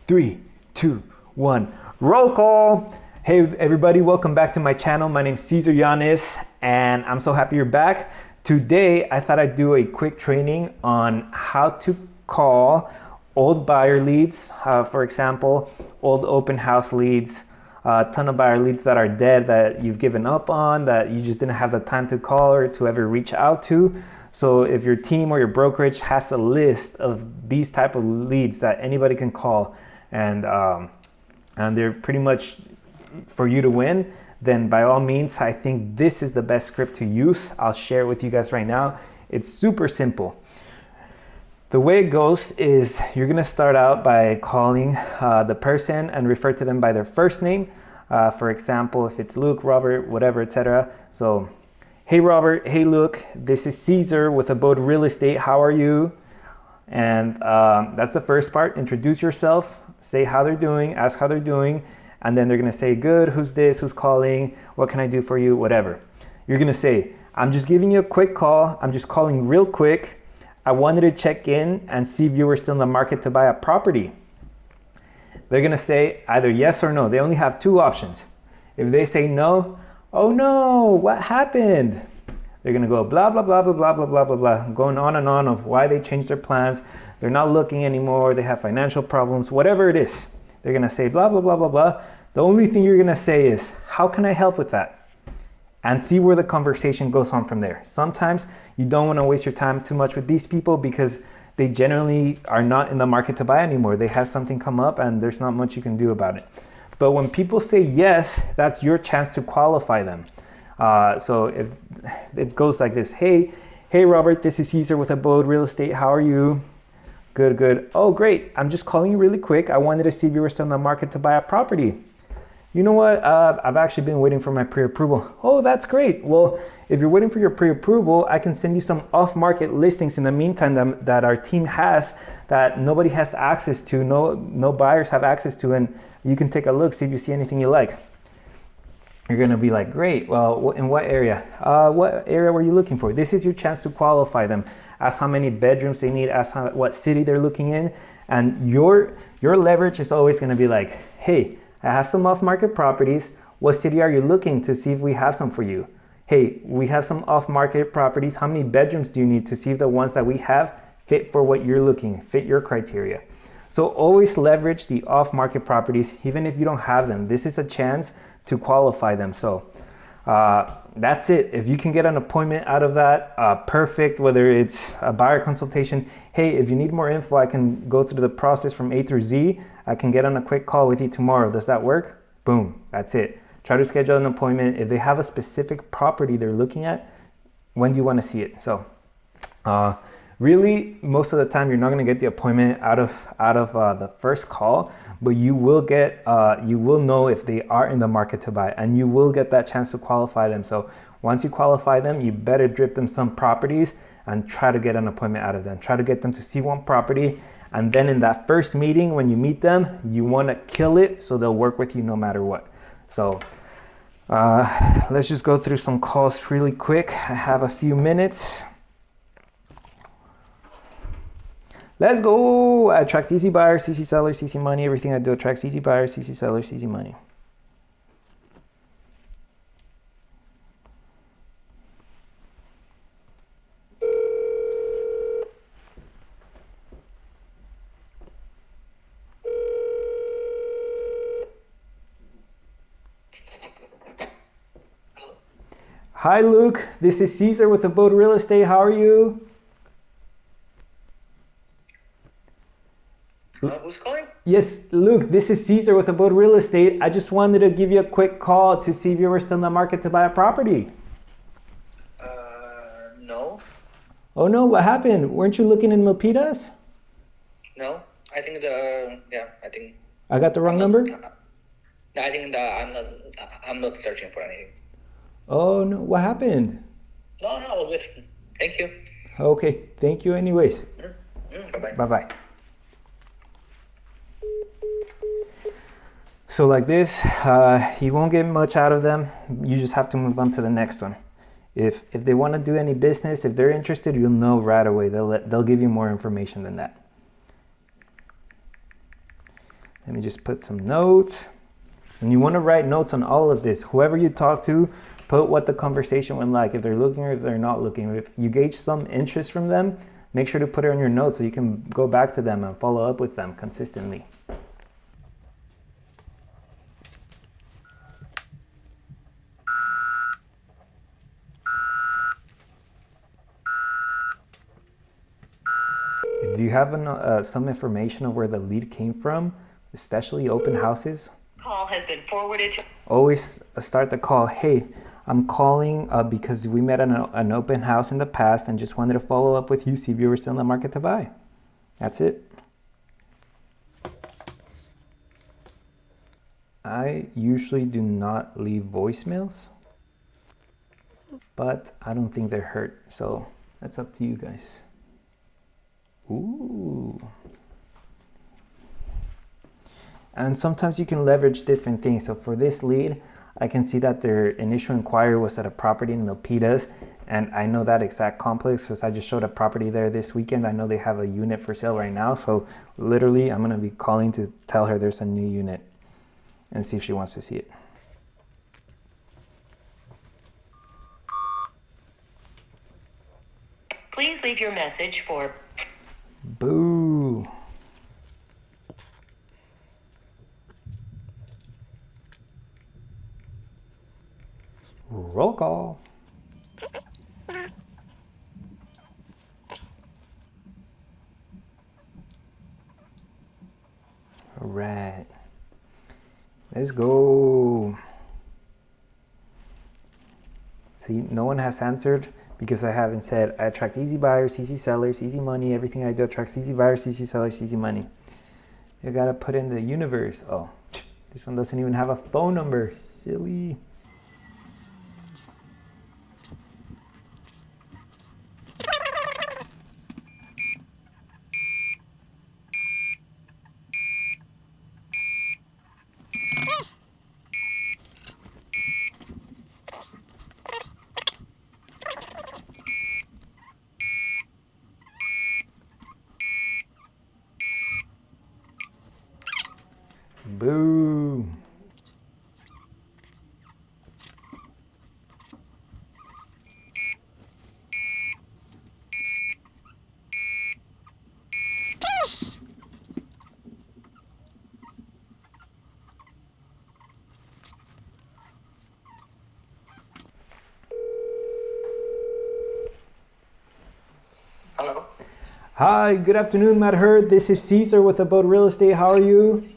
3, 2, 1. Roll call. Hey everybody, welcome back to my channel. My name is Cesar Yanez and I'm so happy you're back. Today I thought I'd do a quick training on how to call old buyer leads, for example, old open house leads, a ton of buyer leads that are dead, that you've given up on, that you just didn't have the time to call or to ever reach out to. So if your team or your brokerage has a list of these type of leads that anybody can call, and they're pretty much for you to win, then by all means, I think this is the best script to use. I'll share it with you guys right now. It's super simple. The way it goes is you're gonna start out by calling the person and refer to them by their first name. For example, if it's Luke, Robert, whatever, etc. So, hey Robert, hey Luke, this is Cesar with Abode Real Estate. How are you? And that's the first part. Introduce yourself, say how they're doing, ask how they're doing, and then they're gonna say, good, who's this, who's calling, what can I do for you, whatever. You're gonna say, I'm just giving you a quick call, I'm just calling real quick. I wanted to check in and see if you were still in the market to buy a property. They're gonna say either yes or no. They only have two options. If they say no, oh no, what happened? They're gonna go blah, blah, blah, blah, blah, blah, blah, blah, blah, going on and on of why they changed their plans. They're not looking anymore, they have financial problems, whatever it is. They're gonna say blah, blah, blah, blah, blah. The only thing you're gonna say is, how can I help with that? And see where the conversation goes on from there. Sometimes you don't wanna waste your time too much with these people because they generally are not in the market to buy anymore. They have something come up and there's not much you can do about it. But when people say yes, that's your chance to qualify them. So if it goes like this, hey Robert, this is Cesar with Abode Real Estate. How are you? Good, good. Oh, great. I'm just calling you really quick. I wanted to see if you were still in the market to buy a property. You know what? I've actually been waiting for my pre-approval. Oh, that's great. Well, if you're waiting for your pre-approval, I can send you some off-market listings in the meantime that our team has that nobody has access to, no buyers have access to, and you can take a look, see if you see anything you like. You're gonna be like, great, well, in what area? What area were you looking for? This is your chance to qualify them. Ask how many bedrooms they need, ask what city they're looking in, and your leverage is always gonna be like, hey, I have some off-market properties. What city are you looking to see if we have some for you? Hey, we have some off-market properties. How many bedrooms do you need to see if the ones that we have fit for what you're looking, fit your criteria? So always leverage the off-market properties, even if you don't have them. This is a chance to qualify them. So that's it. If you can get an appointment out of that, perfect. Whether it's a buyer consultation, hey, if you need more info, I can go through the process from A through Z. I can get on a quick call with you tomorrow. Does that work? Boom, that's it. Try to schedule an appointment. If they have a specific property they're looking at, when do you want to see it? So really, most of the time, you're not going to get the appointment out of the first call, but you will know if they are in the market to buy, and you will get that chance to qualify them. So once you qualify them, you better drip them some properties and try to get an appointment out of them. Try to get them to see one property, and then in that first meeting, when you meet them, you want to kill it so they'll work with you no matter what. So let's just go through some calls really quick. I have a few minutes. Let's go. I attract easy buyers, easy sellers, easy money. Everything I do attracts easy buyers, easy sellers, easy money. Hi Luke, this is Cesar with Abode Real Estate. How are you? Who's calling? Yes, Luke, this is Cesar with Abode Real Estate. I just wanted to give you a quick call to see if you were still in the market to buy a property. No. Oh no, what happened? Weren't you looking in Milpitas? No. I think I think I got the wrong number? I think I'm not searching for anything. Oh no, what happened? No, all good. Thank you. Okay, thank you anyways. Bye-bye. Bye-bye. So like this, you won't get much out of them. You just have to move on to the next one. If they want to do any business, if they're interested, you'll know right away. They'll give you more information than that. Let me just put some notes. And you want to write notes on all of this. Whoever you talk to, put what the conversation went like, if they're looking or if they're not looking. If you gauge some interest from them, make sure to put it on your notes so you can go back to them and follow up with them consistently. Do you have some information of where the lead came from, especially open houses? Call has been forwarded to... Always start the call. Hey, I'm calling because we met at an open house in the past and just wanted to follow up with you, see if you were still in the market to buy. That's it. I usually do not leave voicemails, but I don't think they're hurt, so that's up to you guys. Ooh. And sometimes you can leverage different things. So for this lead, I can see that their initial inquiry was at a property in Milpitas, and I know that exact complex because I just showed a property there this weekend. I know they have a unit for sale right now, so literally I'm going to be calling to tell her there's a new unit and see if she wants to see it. Please leave your message for... Boo. Roll call. All right. Let's go. See, no one has answered because I haven't said I attract easy buyers, easy sellers, easy money. Everything I do attracts easy buyers, easy sellers, easy money. You gotta put in the universe. Oh, this one doesn't even have a phone number. Silly. Boo. Hello. Hi, good afternoon, Matt Hurd. This is Cesar with About Real Estate. How are you?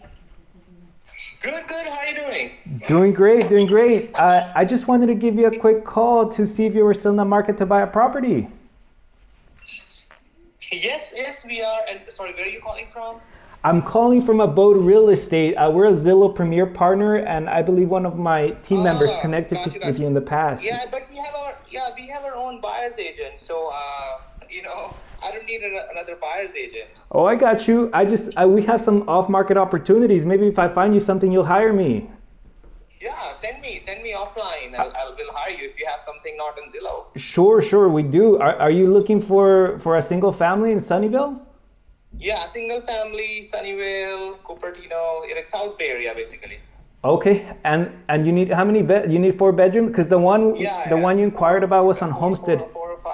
Good. How are you doing? Doing great. I just wanted to give you a quick call to see if you were still in the market to buy a property. Yes, we are. And sorry, where are you calling from? I'm calling from Abode Real Estate. We're a Zillow Premier partner, and I believe one of my team members connected Gotcha. with you in the past. Yeah, but we have our own buyer's agent. So I don't need another buyer's agent. Oh, I got you. We have some off-market opportunities. Maybe if I find you something, you'll hire me. Yeah, send me offline. We'll hire you if you have something not in Zillow. Sure, we do. Are you looking for a single family in Sunnyvale? Yeah, single family, Sunnyvale, Cupertino, in the South Bay area, basically. Okay, and you need how many bed? You need 4 bedroom because the one you inquired about was on Homestead. 4 or 5,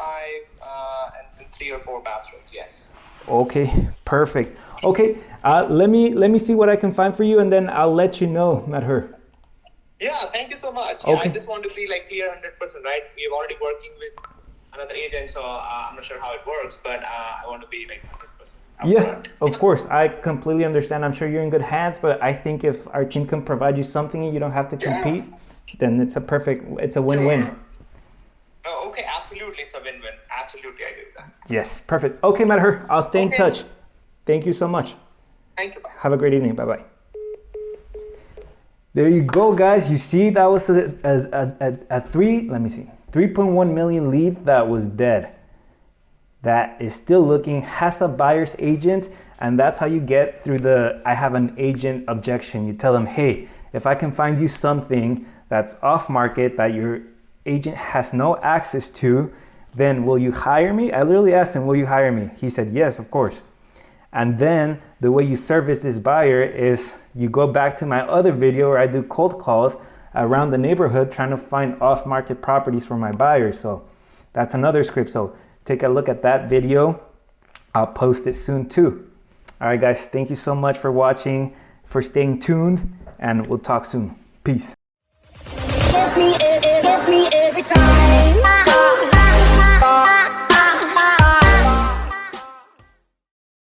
and 3 or 4 bathrooms. Yes. Okay, perfect. Okay, let me see what I can find for you, and then I'll let you know, Matt Hurd. Yeah, thank you so much. Yeah, Okay. I just want to be clear 100%, right? We're already working with another agent, so I'm not sure how it works, but I want to be 100%. Yeah, of course. I completely understand. I'm sure you're in good hands, but I think if our team can provide you something and you don't have to compete, then it's a win-win. Sure. Oh, okay, absolutely. It's a win-win. Absolutely, I do that. Yes, perfect. Okay, Matt Hurd, I'll stay in touch. Thank you so much. Thank you. Bye. Have a great evening. Bye-bye. There you go, guys. You see, that was a 3.1 million lead that was dead. That is still looking, has a buyer's agent, and that's how you get through the I have an agent objection. You tell them, hey, if I can find you something that's off market that your agent has no access to, then will you hire me? I literally asked him, will you hire me? He said, yes, of course. And then the way you service this buyer is you go back to my other video where I do cold calls around the neighborhood trying to find off-market properties for my buyers. So that's another script. So take a look at that video. I'll post it soon too. All right, guys, thank you so much for watching, for staying tuned, and we'll talk soon. Peace. Give me